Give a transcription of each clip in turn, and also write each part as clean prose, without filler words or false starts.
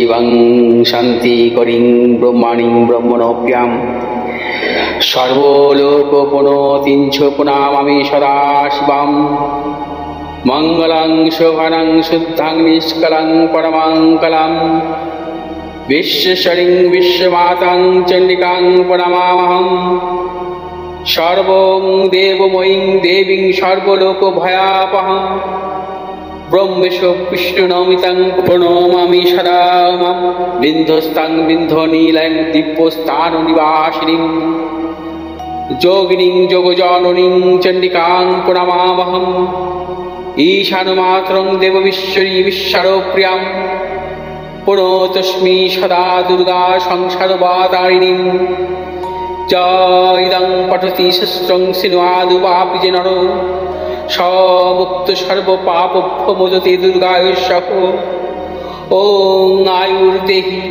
শিবং শান্তি করিং ব্রহ্মাণিং ব্রহ্মণোপ্যাম সর্বলোকপুনতিঞ্চ প্রণামামি সদা শিবম মঙ্গলং শোভনং শুদ্ধং নিষ্কলং পরমঙ্গলম বিশ্বশ্বরিং বিশ্বমাতাং চণ্ডিকাং প্রণমামহম সর্বং দেবময়ীং দেবীং সর্বলোকভয়াপহম ব্রহ্মেশ বিষ্ণুনমিতং প্রণমামি সদা মাম বিন্ধস্তাং বিন্ধনীলং দিব্যস্থাননিবাসিনীং যোগিনীং যোগজননীং চণ্ডিকাং প্রণমামহম ঈশানমাতরং দেববিশ্বরী বিশ্বরপ্রিয়াং প্রণতস্মি সদা দুর্গা সংসারবাতারিণীং ইদং পঠতি শস্ত্রং সিনুয়াদুপাপি যে নর সমুক্ত সর্বপাপভ্যো মোদতে দুর্গায়ুঃসহ ওং আয়ুর্দেহি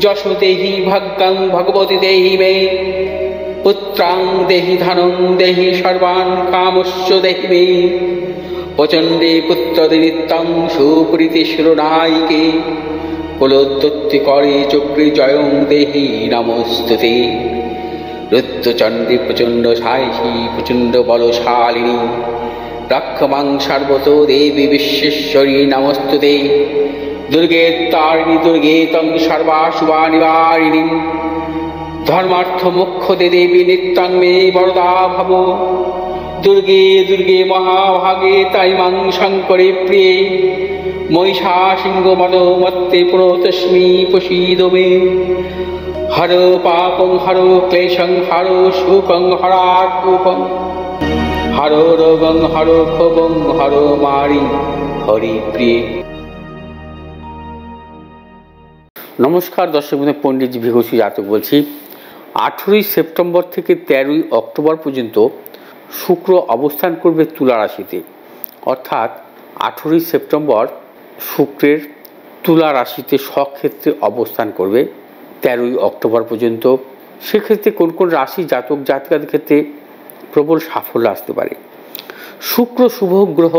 যশো দেহি ভাগ্যং ভগবতী দেহি মে পুত্রাং দেহি ধনং দেহি সর্বান কামস্য দেহি মে প্রচণ্ডে পুত্রদে নিত্যং সুপ্রীতি শিরোনায়িকে কুলোদ্যুক্তি করে চক্রে জয়ং দেহি নমস্তুতে রুদ্রচণ্ডী প্রচণ্ড সাহসী প্রচণ্ড বলশালিনী রক্ষমাং সর্বতো দেবী বিশ্বেশ্বরী নমস্তুতে দুর্গে তারিণী দুর্গে তং সর্বাশুভা নিবারিণী ধর্মার্থ মোক্ষদে দেবী নিত্যং মে বরদা ভব দুর্গে দুর্গে মহাভাগে তাই মাং শঙ্করে প্রিয়ে মহিষা সিংহ মদমত্তে প্রতস্মি প্রসীদ মে হর পাপং হর ক্লেশং হর সুখং হরাকুপং হর রোগং হর ক্ষোভং হর মারি হরি প্রিয়ে। নমস্কার দর্শক বন্ধু, পণ্ডিতজি ভিঘোষী জাতক বলছি। 18ই সেপ্টেম্বর থেকে 13ই অক্টোবর পর্যন্ত শুক্র অবস্থান করবে তুলা রাশিতে, অর্থাৎ 18ই সেপ্টেম্বর শুক্রের তুলা রাশিতে স্বক্ষেত্রে অবস্থান করবে 13ই অক্টোবর পর্যন্ত। সেক্ষেত্রে কোন কোন রাশি জাতক জাতিকাদের ক্ষেত্রে প্রবল সাফল্য আসতে পারে। শুক্র শুভ গ্রহ।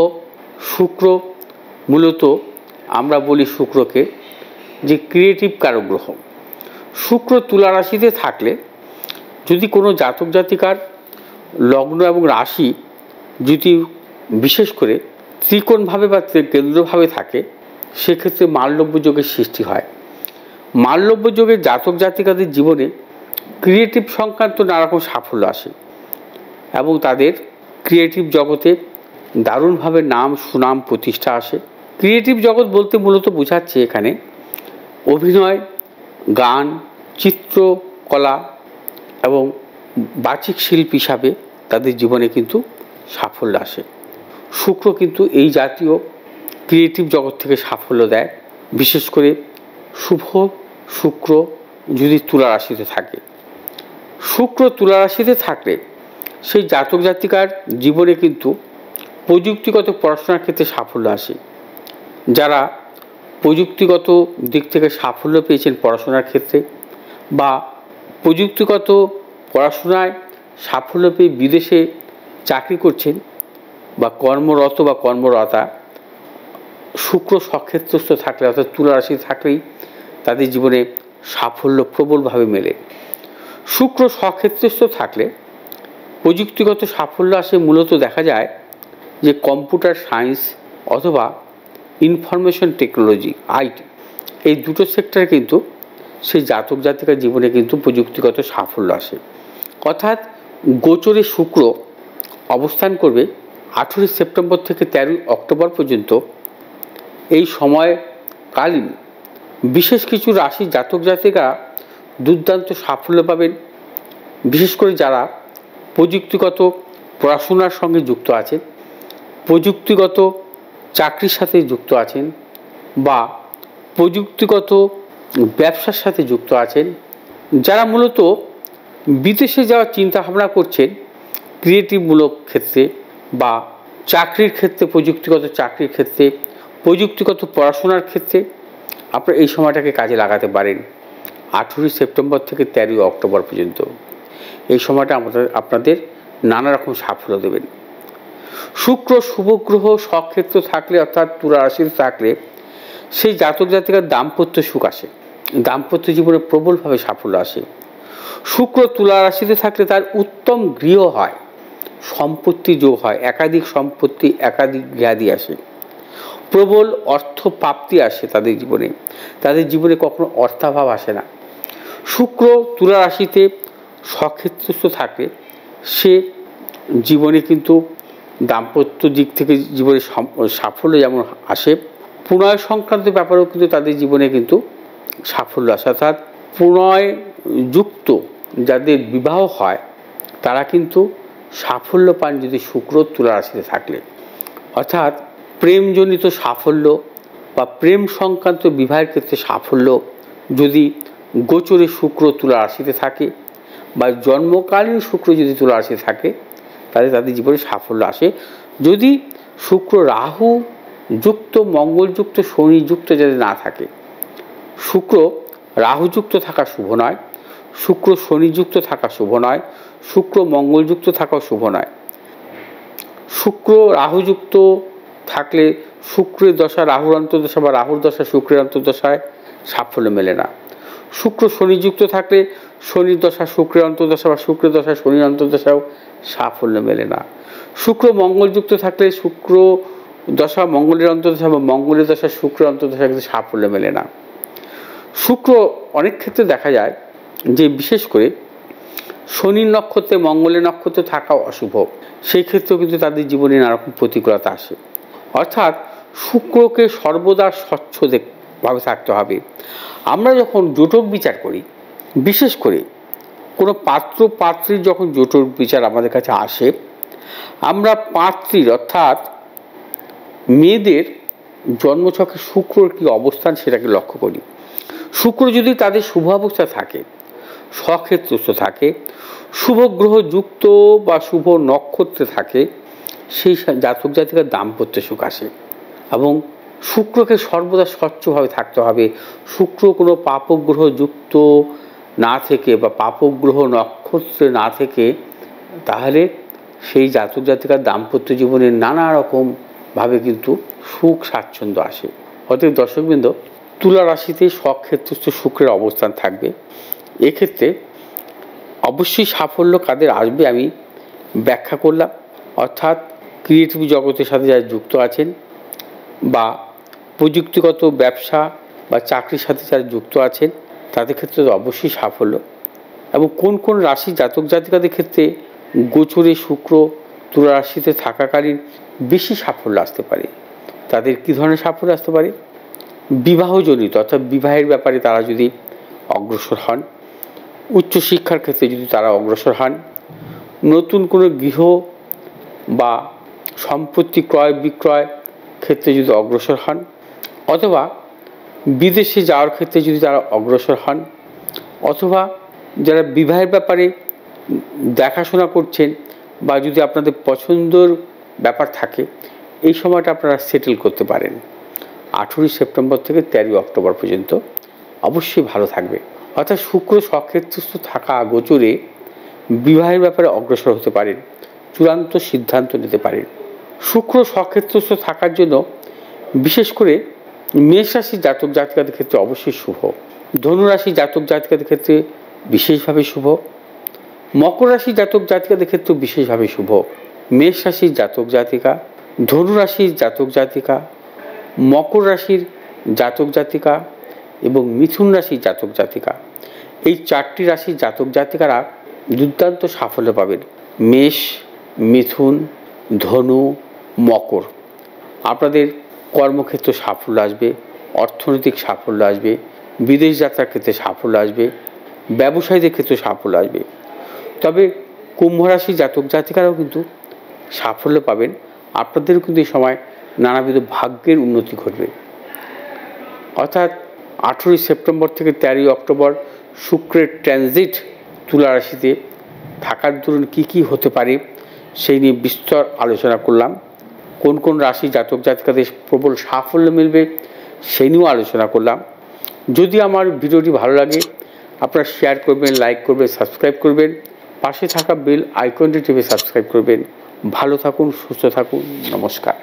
শুক্র মূলত আমরা বলি শুক্রকে যে ক্রিয়েটিভ কারক গ্রহ। শুক্র তুলা রাশিতে থাকলে যদি কোনো জাতক জাতিকার লগ্ন এবং রাশি যদি বিশেষ করে ত্রিকোণভাবে বা কেন্দ্রভাবে থাকে, সেক্ষেত্রে মাল্যব্য যোগের সৃষ্টি হয়। মাল্যব্য যোগের জাতক জাতিকাদের জীবনে ক্রিয়েটিভ সংক্রান্ত নানারকম সাফল্য আসে এবং তাদের ক্রিয়েটিভ জগতে দারুণভাবে নাম সুনাম প্রতিষ্ঠা আসে। ক্রিয়েটিভ জগৎ বলতে মূলত বোঝাচ্ছে এখানে অভিনয়, গান, চিত্রকলা এবং বাচিক শিল্পী হিসাবে তাদের জীবনে কিন্তু সাফল্য আসে। শুক্র কিন্তু এই জাতীয় ক্রিয়েটিভ জগৎ থেকে সাফল্য দেয়, বিশেষ করে শুভ শুক্র যদি তুলা রাশিতে থাকে। শুক্র তুলা রাশিতে থাকলে সেই জাতক জাতিকার জীবনে কিন্তু প্রযুক্তিগত পড়াশোনার ক্ষেত্রে সাফল্য আসে। যারা প্রযুক্তিগত দিক থেকে সাফল্য পেয়েছেন পড়াশোনার ক্ষেত্রে বা প্রযুক্তিগত পড়াশোনায় সাফল্য পেয়ে বিদেশে চাকরি করছেন বা কর্মরত বা কর্মরতা, শুক্র স্বক্ষেত্রস্থ থাকলে অর্থাৎ তুলা রাশি থাকলেই তাদের জীবনে সাফল্য প্রবলভাবে মেলে। শুক্র স্বক্ষেত্রস্থ থাকলে প্রযুক্তিগত সাফল্য আসে। মূলত দেখা যায় যে কম্পিউটার সায়েন্স অথবা ইনফরমেশন টেকনোলজি আইটি, এই দুটো সেক্টরে কিন্তু সেই জাতক জাতিকার জীবনে কিন্তু প্রযুক্তিগত সাফল্য আসে। অর্থাৎ গোচরে শুক্র অবস্থান করবে 18ই সেপ্টেম্বর থেকে 13ই অক্টোবর পর্যন্ত। এই সময়কালীন বিশেষ কিছু রাশি জাতক জাতিকা দুর্দান্ত সাফল্য পাবেন, বিশেষ করে যারা প্রযুক্তিগত পড়াশোনার সঙ্গে যুক্ত আছেন, প্রযুক্তিগত চাকরির সাথে যুক্ত আছেন বা প্রযুক্তিগত ব্যবসার সাথে যুক্ত আছেন, যারা মূলত বিদেশে যাওয়ার চিন্তাভাবনা করছেন ক্রিয়েটিভমূলক ক্ষেত্রে বা চাকরির ক্ষেত্রে, প্রযুক্তিগত চাকরির ক্ষেত্রে, প্রযুক্তিগত পড়াশোনার ক্ষেত্রে আপনারা এই সময়টাকে কাজে লাগাতে পারেন। 18ই সেপ্টেম্বর থেকে 13ই অক্টোবর পর্যন্ত এই সময়টা আপনাদের নানা রকম সাফল্য দেবেন। শুক্র শুভ গ্রহ স্বক্ষেত্র থাকলে অর্থাৎ তুলা রাশিতে থাকলে সেই জাতক জাতিকার দাম্পত্য সুখ আসে, দাম্পত্য জীবনে প্রবলভাবে সাফল্য আসে। শুক্র তুলা রাশিতে থাকলে তার উত্তম গৃহ হয়, সম্পত্তি যোগ হয়, একাধিক সম্পত্তি একাধিক গৃহাদি আসে, প্রবল অর্থ প্রাপ্তি আসে তাদের জীবনে, তাদের জীবনে কখনো অর্থাভাব আসে না। শুক্র তুলা রাশিতে সক্ষেত্রস্থ থাকে, সে জীবনে কিন্তু দাম্পত্য দিক থেকে জীবনে সাফল্য যেমন আসে, প্রণয় সংক্রান্ত ব্যাপারেও কিন্তু তাদের জীবনে কিন্তু সাফল্য আসে। অর্থাৎ প্রণয় যুক্ত যাদের বিবাহ হয় তারা কিন্তু সাফল্য পান যদি শুক্র তুলা রাশিতে থাকলে। অর্থাৎ প্রেমজনিত সাফল্য বা প্রেম সংক্রান্ত বিবাহের ক্ষেত্রে সাফল্য যদি গোচরে শুক্র তুলা রাশিতে থাকে বা জন্মকালীন শুক্র যদি তুলা রাশিতে থাকে তাহলে তাদের জীবনে সাফল্য আসে। যদি শুক্র রাহু যুক্ত, মঙ্গলযুক্ত, শনিযুক্ত যাদের না থাকে, শুক্র রাহুযুক্ত থাকা শুভ নয়, শুক্র শনিযুক্ত থাকা শুভ নয়, শুক্র মঙ্গলযুক্ত থাকাও শুভ নয়। শুক্র রাহুযুক্ত থাকলে শুক্রের দশা রাহুর অন্তর্দশা বা রাহুর দশা শুক্রের অন্তর্দশায় সাফল্য মেলে না। শুক্র শনিযুক্ত থাকলে শনির দশা শুক্রের অন্তর্দশা বা শুক্রের দশা শনির অন্তর্দশাও সাফল্য মেলে না। শুক্র মঙ্গলযুক্ত থাকলে শুক্র দশা মঙ্গলের অন্তর্দশা বা মঙ্গলের দশা শুক্রের অন্তর্দশা কিন্তু সাফল্য মেলে না। শুক্র অনেক ক্ষেত্রে দেখা যায় যে বিশেষ করে শনির নক্ষত্রে মঙ্গলের নক্ষত্রে থাকাও অশুভ, সেই ক্ষেত্রেও কিন্তু তাদের জীবনে নানারকম প্রতিকূলতা আসে। অর্থাৎ শুক্রকে সর্বদা স্বচ্ছ ভাবে থাকতে হবে। আমরা যখন জোটক বিচার করি, বিশেষ করে কোনো পাত্র পাত্রীর যখন জোটক বিচার আমাদের কাছে আসে, আমরা পাত্রীর অর্থাৎ মেয়েদের জন্মছকে শুক্রর কি অবস্থান সেটাকে লক্ষ্য করি। শুক্র যদি তাদের শুভ অবস্থা থাকে, স্বক্ষেত্রস্থ থাকে, শুভ গ্রহ যুক্ত বা শুভ নক্ষত্রে থাকে, সেই জাতক জাতিকার দাম্পত্য সুখ আসে। এবং শুক্রকে সর্বদা স্বচ্ছভাবে থাকতে হবে। শুক্র কোনো পাপগ্রহ যুক্ত না থেকে বা পাপগ্রহ নক্ষত্রে না থেকে, তাহলে সেই জাতক জাতিকার দাম্পত্য জীবনে নানা রকমভাবে কিন্তু সুখ স্বাচ্ছন্দ্য আসে। অতএব দর্শকবৃন্দ, তুলা রাশিতে স্বক্ষেত্রস্থ শুক্রের অবস্থান থাকবে। এক্ষেত্রে অবশ্যই সাফল্য কাদের আসবে আমি ব্যাখ্যা করলাম। অর্থাৎ ক্রিয়েটিভ জগতের সাথে যারা যুক্ত আছেন বা প্রযুক্তিগত ব্যবসা বা চাকরির সাথে যারা যুক্ত আছেন তাদের ক্ষেত্রে অবশ্যই সাফল্য। এবং কোন কোন রাশি জাতক জাতিকাদের ক্ষেত্রে গোচরে শুক্র তুলা রাশিতে থাকাকালীন বেশি সাফল্য আসতে পারে, তাদের কী ধরনের সাফল্য আসতে পারে? বিবাহজনিত, অর্থাৎ বিবাহের ব্যাপারে তারা যদি অগ্রসর হন, উচ্চশিক্ষার ক্ষেত্রে যদি তারা অগ্রসর হন, নতুন কোনো গৃহ বা সম্পত্তি ক্রয় বিক্রয় ক্ষেত্রে যদি অগ্রসর হন, অথবা বিদেশে যাওয়ার ক্ষেত্রে যদি তারা অগ্রসর হন, অথবা যারা বিবাহের ব্যাপারে দেখাশোনা করছেন বা যদি আপনাদের পছন্দের ব্যাপার থাকে, এই সময়টা আপনারা সেটেল করতে পারেন। 18 সেপ্টেম্বর থেকে 13 অক্টোবর পর্যন্ত অবশ্যই ভালো থাকবে। অর্থাৎ শুক্র স্বক্ষেত্রস্থ থাকা গোচরে বিবাহের ব্যাপারে অগ্রসর হতে পারেন, চূড়ান্ত সিদ্ধান্ত নিতে পারেন। শুক্র স্বক্ষেত্রস্থ থাকার জন্য বিশেষ করে মেষ রাশির জাতক জাতিকাদের ক্ষেত্রে অবশ্যই শুভ, ধনুরাশি জাতক জাতিকাদের ক্ষেত্রে বিশেষভাবে শুভ, মকর রাশির জাতক জাতিকাদের ক্ষেত্রে বিশেষভাবে শুভ। মেষ রাশির জাতক জাতিকা, ধনুরাশির জাতক জাতিকা, মকর রাশির জাতক জাতিকা এবং মিথুন রাশির জাতক জাতিকা, এই 4টি রাশির জাতক জাতিকারা দুর্দান্ত সাফল্য পাবেন। মেষ, মিথুন, ধনু, মকর, আপনাদের কর্মক্ষেত্র সাফল্য আসবে, অর্থনৈতিক সাফল্য আসবে, বিদেশ যাত্রার ক্ষেত্রে সাফল্য আসবে, ব্যবসায়ীদের ক্ষেত্রে সাফল্য আসবে। তবে কুম্ভ রাশির জাতক জাতিকারাও কিন্তু সাফল্য পাবেন, আপনাদেরও কিন্তু এই সময় নানাবিধ ভাগ্যের উন্নতি ঘটবে। অর্থাৎ 18 সেপ্টেম্বর থেকে 13 অক্টোবর শুক্রের ট্রানজিট তুলা রাশিতে থাকার দরুন কী কী হতে পারে সেই নিয়ে বিস্তর আলোচনা করলাম। কোন কোন রাশি জাতক জাতিকাদের প্রবল সাফল্য মিলবে সেই নিয়েও আলোচনা করলাম। যদি আমার ভিডিওটি ভালো লাগে আপনারা শেয়ার করবেন, লাইক করবেন, সাবস্ক্রাইব করবেন, পাশে থাকা বেল আইকনটি টিপে সাবস্ক্রাইব করবেন। ভালো থাকুন, সুস্থ থাকুন, নমস্কার।